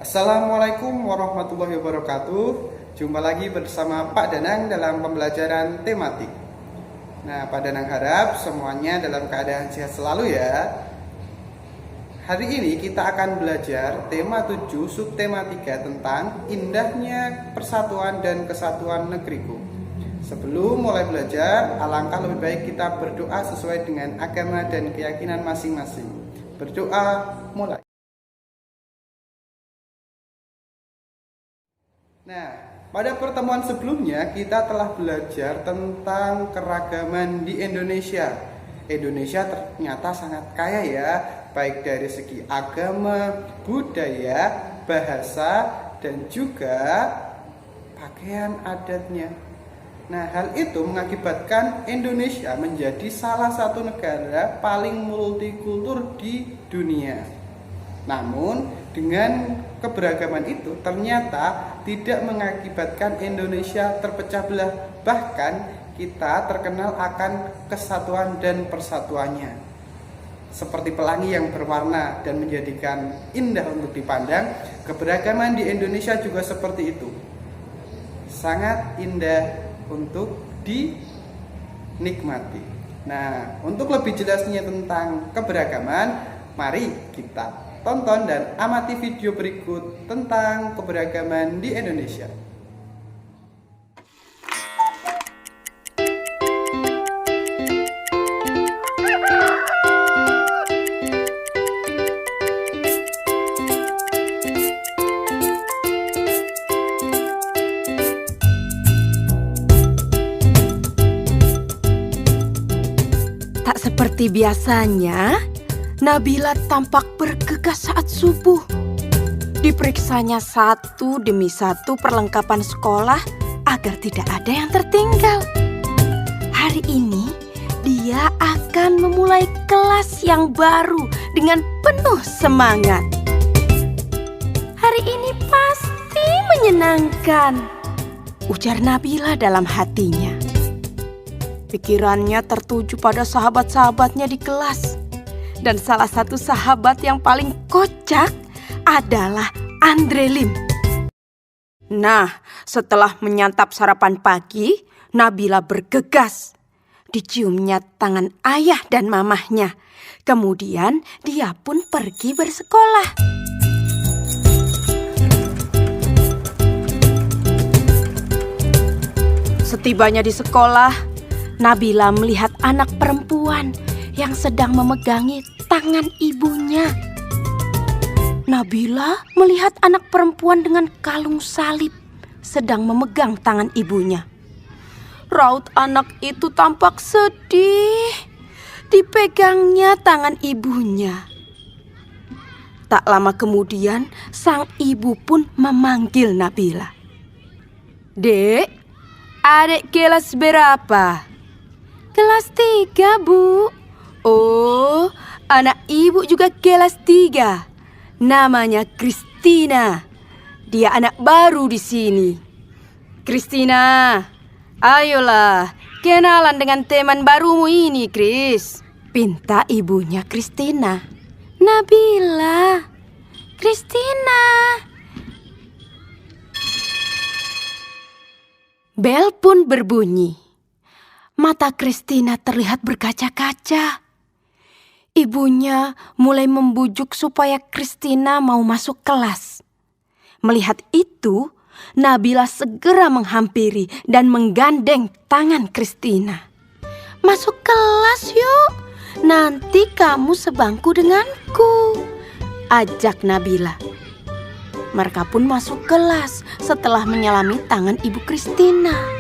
Assalamualaikum warahmatullahi wabarakatuh. Jumpa lagi bersama Pak Danang dalam pembelajaran tematik. Nah, Pak Danang harap semuanya dalam keadaan sehat selalu ya. Hari ini kita akan belajar tema 7 subtema 3 tentang indahnya persatuan dan kesatuan negeriku. Sebelum mulai belajar, alangkah lebih baik kita berdoa sesuai dengan agama dan keyakinan masing-masing. Berdoa mulai. Nah, pada pertemuan sebelumnya kita telah belajar tentang keragaman di Indonesia. Indonesia ternyata sangat kaya ya, baik dari segi agama, budaya, bahasa, dan juga pakaian adatnya. Nah, hal itu mengakibatkan Indonesia menjadi salah satu negara paling multikultur di dunia. Namun, dengan keberagaman itu ternyata tidak mengakibatkan Indonesia terpecah belah. Bahkan kita terkenal akan kesatuan dan persatuannya. Seperti pelangi yang berwarna dan menjadikan indah untuk dipandang, keberagaman di Indonesia juga seperti itu. Sangat indah untuk dinikmati. Nah, untuk lebih jelasnya tentang keberagaman, mari kita tonton dan amati video berikut tentang keberagaman di Indonesia. Tak seperti biasanya, Nabila tampak bergegas saat subuh. Diperiksanya satu demi satu perlengkapan sekolah agar tidak ada yang tertinggal. Hari ini dia akan memulai kelas yang baru dengan penuh semangat. Hari ini pasti menyenangkan, ujar Nabila dalam hatinya. Pikirannya tertuju pada sahabat-sahabatnya di kelas. Dan salah satu sahabat yang paling kocak adalah Andre Lim. Nah, setelah menyantap sarapan pagi, Nabila bergegas. Diciumnya tangan ayah dan mamahnya. Kemudian dia pun pergi bersekolah. Setibanya di sekolah, Nabila melihat anak perempuan yang sedang memegangi tangan ibunya. Nabila melihat anak perempuan dengan kalung salib sedang memegang tangan ibunya. Raut anak itu tampak sedih. Dipegangnya tangan ibunya. Tak lama kemudian, sang ibu pun memanggil Nabila. "Dek, adik kelas berapa?" "Kelas 3, Bu." "Oh, anak ibu juga kelas 3. Namanya Kristina. Dia anak baru di sini." "Kristina, ayolah kenalan dengan teman barumu ini, Kris," pinta ibunya Kristina. "Nabila, Kristina." Bel pun berbunyi. Mata Kristina terlihat berkaca-kaca. Ibunya mulai membujuk supaya Kristina mau masuk kelas. Melihat itu, Nabila segera menghampiri dan menggandeng tangan Kristina. "Masuk kelas yuk, nanti kamu sebangku denganku," ajak Nabila. Mereka pun masuk kelas setelah menyelami tangan ibu Kristina.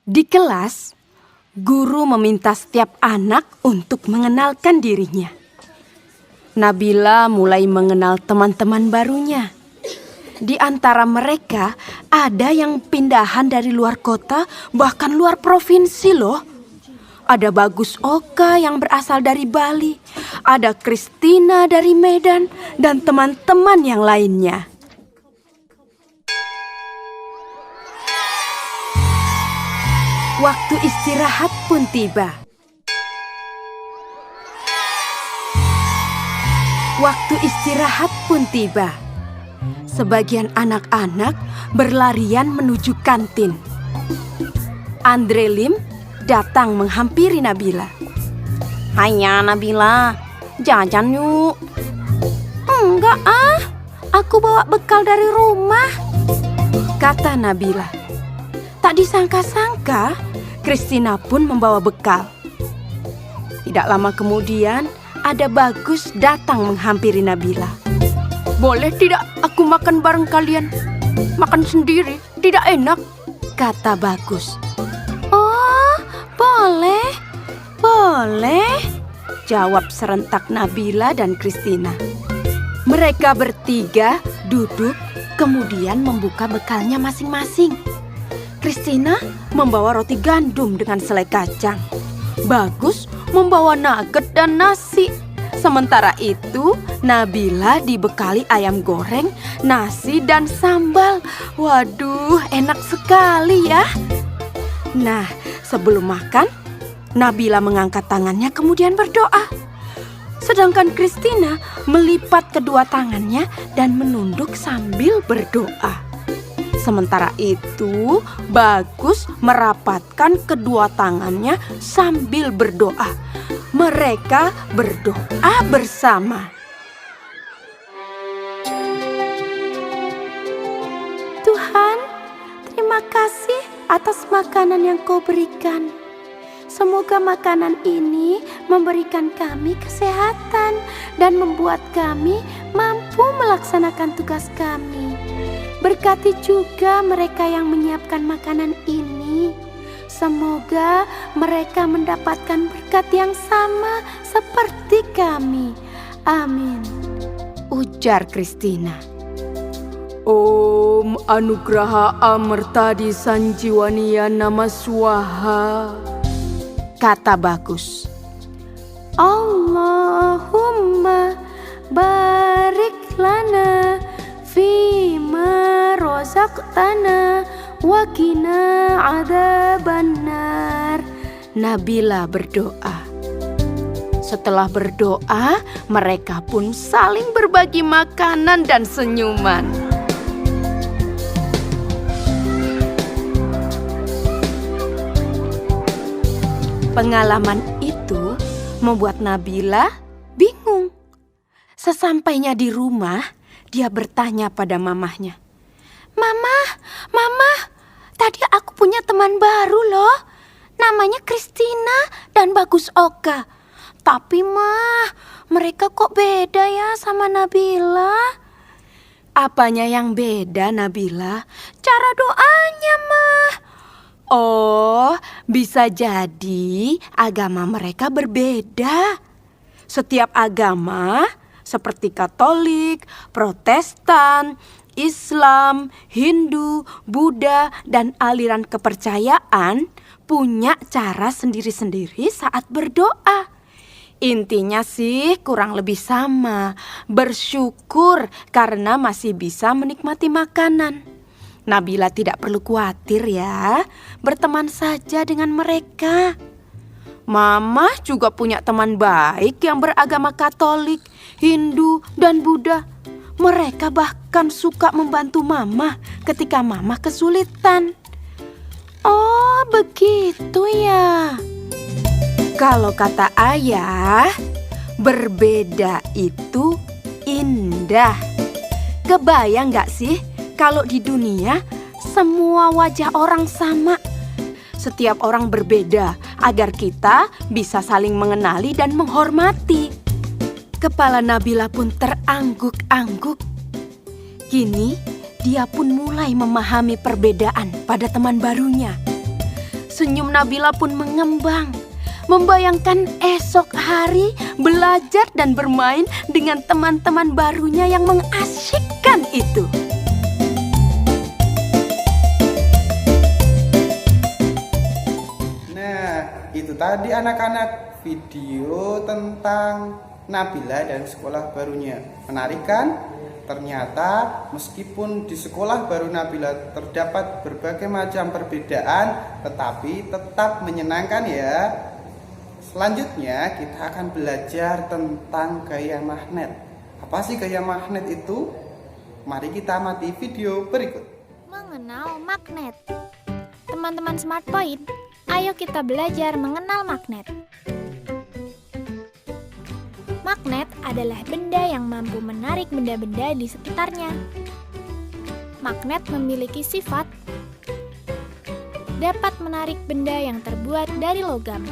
Di kelas, guru meminta setiap anak untuk mengenalkan dirinya. Nabila mulai mengenal teman-teman barunya. Di antara mereka ada yang pindahan dari luar kota, bahkan luar provinsi loh. Ada Bagus Oka yang berasal dari Bali, ada Kristina dari Medan, dan teman-teman yang lainnya. Waktu istirahat pun tiba. Waktu istirahat pun tiba. Sebagian anak-anak berlarian menuju kantin. Andre Lim datang menghampiri Nabila. "Haya Nabila, jajan yuk." "Enggak aku bawa bekal dari rumah," kata Nabila. Tak disangka-sangka, Christina pun membawa bekal. Tidak lama kemudian, ada Bagus datang menghampiri Nabila. "Boleh tidak aku makan bareng kalian? Makan sendiri tidak enak," kata Bagus. "Oh, boleh, boleh," jawab serentak Nabila dan Christina. Mereka bertiga duduk, kemudian membuka bekalnya masing-masing. Christina membawa roti gandum dengan selai kacang. Bagus membawa nugget dan nasi. Sementara itu, Nabila dibekali ayam goreng, nasi dan sambal. Waduh, enak sekali ya. Nah, sebelum makan, Nabila mengangkat tangannya kemudian berdoa. Sedangkan Christina melipat kedua tangannya dan menunduk sambil berdoa. Sementara itu, Bagus merapatkan kedua tangannya sambil berdoa. Mereka berdoa bersama. "Tuhan, terima kasih atas makanan yang Kau berikan. Semoga makanan ini memberikan kami kesehatan dan membuat kami mampu melaksanakan tugas kami. Berkati juga mereka yang menyiapkan makanan ini. Semoga mereka mendapatkan berkat yang sama seperti kami. Amin," ujar Christina. "Om Anugraha Amertadi Sanjiwaniya Nama Swaha," kata Bagus. "Allahumma barik lana fima rozaqtana wa qina adzabannar." Nabila berdoa. Setelah berdoa, mereka pun saling berbagi makanan dan senyuman. Pengalaman itu membuat Nabila bingung. Sesampainya di rumah, dia bertanya pada mamahnya. Mama, tadi aku punya teman baru loh. Namanya Christina dan Bagus Oka. Tapi mereka kok beda ya sama Nabila?" "Apanya yang beda, Nabila?" "Cara doanya, Mah." "Oh, bisa jadi agama mereka berbeda. Setiap agama seperti Katolik, Protestan, Islam, Hindu, Buddha, dan aliran kepercayaan punya cara sendiri-sendiri saat berdoa. Intinya sih kurang lebih sama, bersyukur karena masih bisa menikmati makanan. Nabila tidak perlu khawatir ya, berteman saja dengan mereka. Mama juga punya teman baik yang beragama Katolik, Hindu, dan Buddha. Mereka bahkan suka membantu Mama ketika Mama kesulitan." "Oh, begitu ya." Kalau kata ayah, berbeda itu indah. Kebayang gak sih kalau di dunia semua wajah orang sama? Setiap orang berbeda agar kita bisa saling mengenali dan menghormati. Kepala Nabila pun terangguk-angguk. Kini dia pun mulai memahami perbedaan pada teman barunya. Senyum Nabila pun mengembang, membayangkan esok hari belajar dan bermain dengan teman-teman barunya yang mengasyikkan itu. Itu tadi anak-anak video tentang Nabila dan sekolah barunya. Menarik kan? Ternyata meskipun di sekolah baru Nabila terdapat berbagai macam perbedaan, tetapi tetap menyenangkan ya. Selanjutnya kita akan belajar tentang gaya magnet. Apa sih gaya magnet itu? Mari kita amati video berikut. Mengenal magnet. Teman-teman Smart Point, ayo kita belajar mengenal magnet. Magnet adalah benda yang mampu menarik benda-benda di sekitarnya. Magnet memiliki sifat dapat menarik benda yang terbuat dari logam.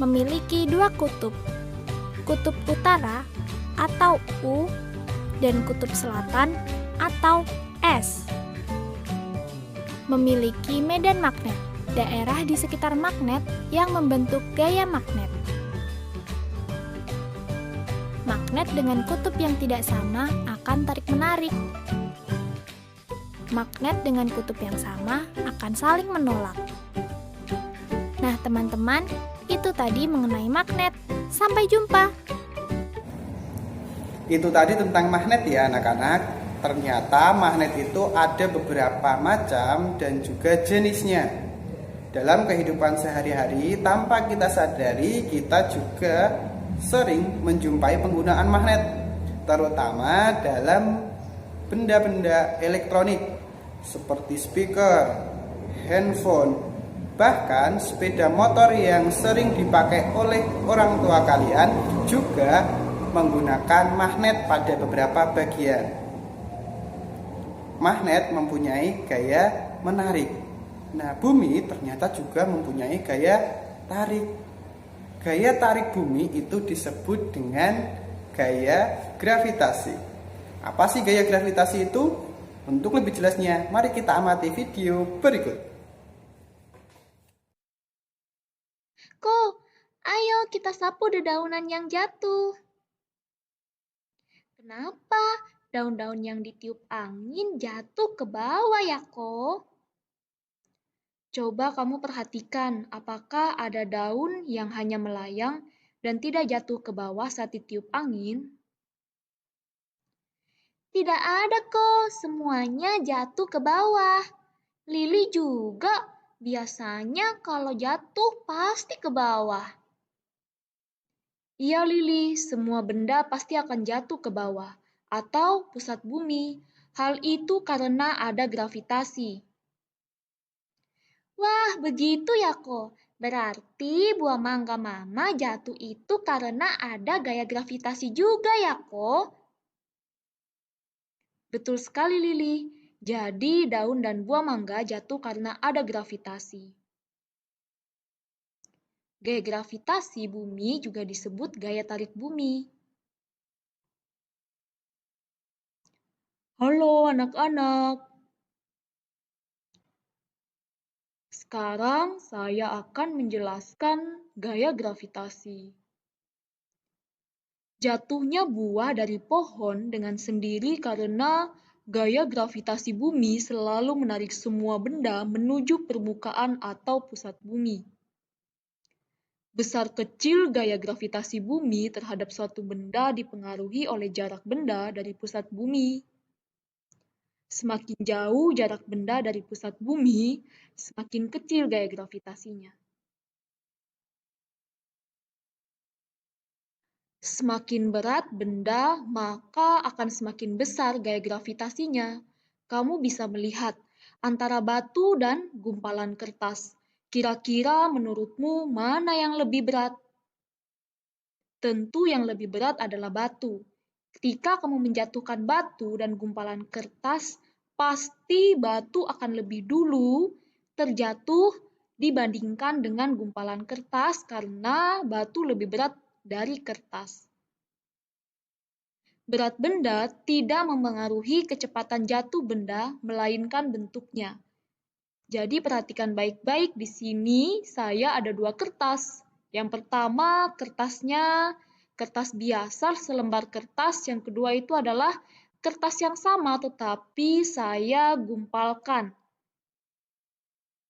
Memiliki dua kutub, kutub utara atau U dan kutub selatan atau S. Memiliki medan magnet, daerah di sekitar magnet yang membentuk gaya magnet. Magnet dengan kutub yang tidak sama akan tarik-menarik. Magnet dengan kutub yang sama akan saling menolak. Nah, teman-teman, itu tadi mengenai magnet. Sampai jumpa. Itu tadi tentang magnet ya anak-anak. Ternyata magnet itu ada beberapa macam dan juga jenisnya. Dalam kehidupan sehari-hari, tanpa kita sadari, kita juga sering menjumpai penggunaan magnet, terutama dalam benda-benda elektronik seperti speaker, handphone, bahkan sepeda motor yang sering dipakai oleh orang tua kalian juga menggunakan magnet pada beberapa bagian. Magnet mempunyai gaya menarik. Nah, bumi ternyata juga mempunyai gaya tarik. Gaya tarik bumi itu disebut dengan gaya gravitasi. Apa sih gaya gravitasi itu? Untuk lebih jelasnya, mari kita amati video berikut. Ko, ayo kita sapu dedaunan yang jatuh. Kenapa daun-daun yang ditiup angin jatuh ke bawah ya, Ko? Coba kamu perhatikan apakah ada daun yang hanya melayang dan tidak jatuh ke bawah saat ditiup angin? Tidak ada kok, semuanya jatuh ke bawah. Lili juga biasanya kalau jatuh pasti ke bawah. Iya Lili, semua benda pasti akan jatuh ke bawah atau pusat bumi. Hal itu karena ada gravitasi. Wah, begitu ya kok. Berarti buah mangga mama jatuh itu karena ada gaya gravitasi juga ya kok. Betul sekali Lili. Jadi daun dan buah mangga jatuh karena ada gravitasi. Gaya gravitasi bumi juga disebut gaya tarik bumi. Halo anak-anak. Sekarang saya akan menjelaskan gaya gravitasi. Jatuhnya buah dari pohon dengan sendiri karena gaya gravitasi bumi selalu menarik semua benda menuju permukaan atau pusat bumi. Besar kecil gaya gravitasi bumi terhadap suatu benda dipengaruhi oleh jarak benda dari pusat bumi. Semakin jauh jarak benda dari pusat bumi, semakin kecil gaya gravitasinya. Semakin berat benda, maka akan semakin besar gaya gravitasinya. Kamu bisa melihat antara batu dan gumpalan kertas. Kira-kira menurutmu mana yang lebih berat? Tentu yang lebih berat adalah batu. Ketika kamu menjatuhkan batu dan gumpalan kertas, pasti batu akan lebih dulu terjatuh dibandingkan dengan gumpalan kertas karena batu lebih berat dari kertas. Berat benda tidak memengaruhi kecepatan jatuh benda, melainkan bentuknya. Jadi perhatikan baik-baik di sini saya ada dua kertas. Yang pertama kertasnya kertas biasa selembar kertas, yang kedua itu adalah kertas yang sama tetapi saya gumpalkan.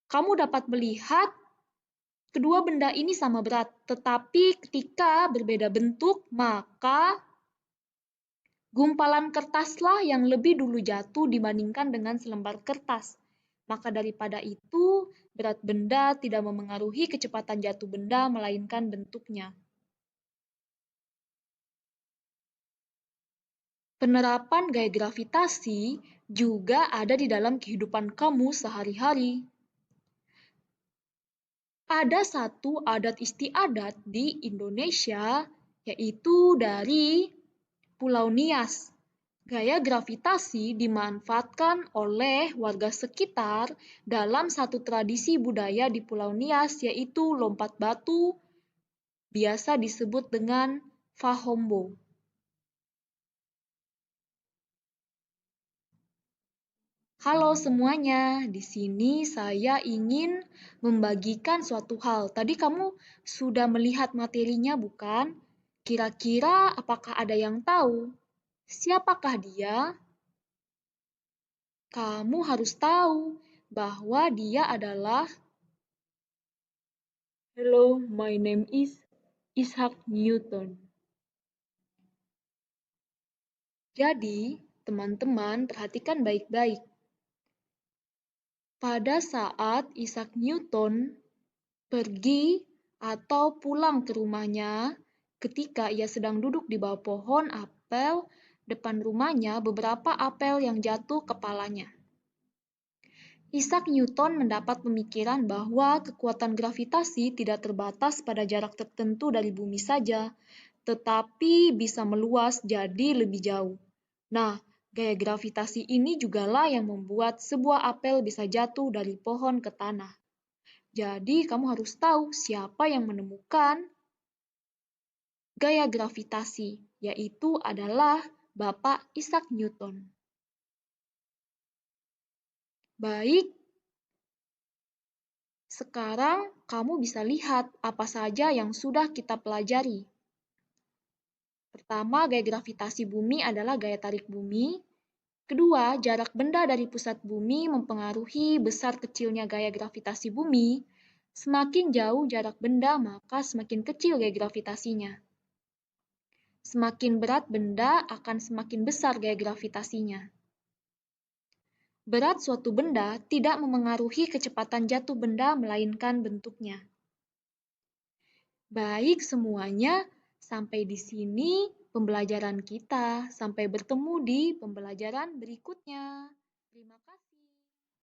Kamu dapat melihat kedua benda ini sama berat, tetapi ketika berbeda bentuk maka gumpalan kertaslah yang lebih dulu jatuh dibandingkan dengan selembar kertas. Maka daripada itu, berat benda tidak memengaruhi kecepatan jatuh benda, melainkan bentuknya. Penerapan gaya gravitasi juga ada di dalam kehidupan kamu sehari-hari. Ada satu adat istiadat di Indonesia, yaitu dari Pulau Nias. Gaya gravitasi dimanfaatkan oleh warga sekitar dalam satu tradisi budaya di Pulau Nias, yaitu lompat batu, biasa disebut dengan Fahombo. Halo semuanya, di sini saya ingin membagikan suatu hal. Tadi kamu sudah melihat materinya, bukan? Kira-kira apakah ada yang tahu? Siapakah dia? Kamu harus tahu bahwa dia adalah Hello, my name is Isaac Newton. Jadi, teman-teman perhatikan baik-baik. Pada saat Isaac Newton pergi atau pulang ke rumahnya, ketika ia sedang duduk di bawah pohon apel depan rumahnya, beberapa apel yang jatuh kepalanya. Isaac Newton mendapat pemikiran bahwa kekuatan gravitasi tidak terbatas pada jarak tertentu dari bumi saja, tetapi bisa meluas jadi lebih jauh. Nah, gaya gravitasi ini jugalah yang membuat sebuah apel bisa jatuh dari pohon ke tanah. Jadi, kamu harus tahu siapa yang menemukan gaya gravitasi, yaitu adalah Bapak Isaac Newton. Baik, sekarang kamu bisa lihat apa saja yang sudah kita pelajari. Pertama, gaya gravitasi bumi adalah gaya tarik bumi. Kedua, jarak benda dari pusat bumi mempengaruhi besar kecilnya gaya gravitasi bumi. Semakin jauh jarak benda, maka semakin kecil gaya gravitasinya. Semakin berat benda akan semakin besar gaya gravitasinya. Berat suatu benda tidak memengaruhi kecepatan jatuh benda, melainkan bentuknya. Baik semuanya, sampai di sini pembelajaran kita. Sampai bertemu di pembelajaran berikutnya. Terima kasih.